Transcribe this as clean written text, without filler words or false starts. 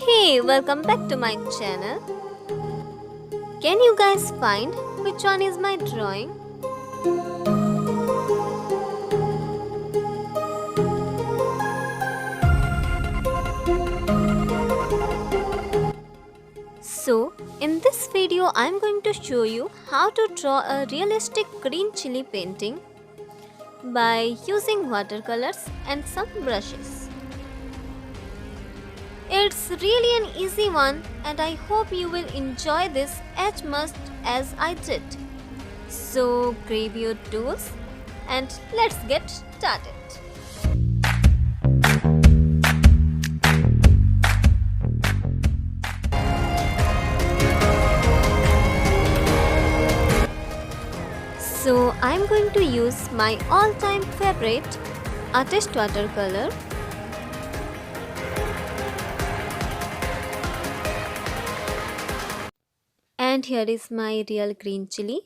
Hey, welcome back to my channel. Can you guys find which one is my drawing? So, in this video, I'm going to show you how to draw a realistic green chili painting by using watercolors and some brushes. It's really an easy one and I hope you will enjoy this as much as I did. So grab your tools and let's get started. So I'm going to use my all-time favorite artist watercolor. And here is my real green chili.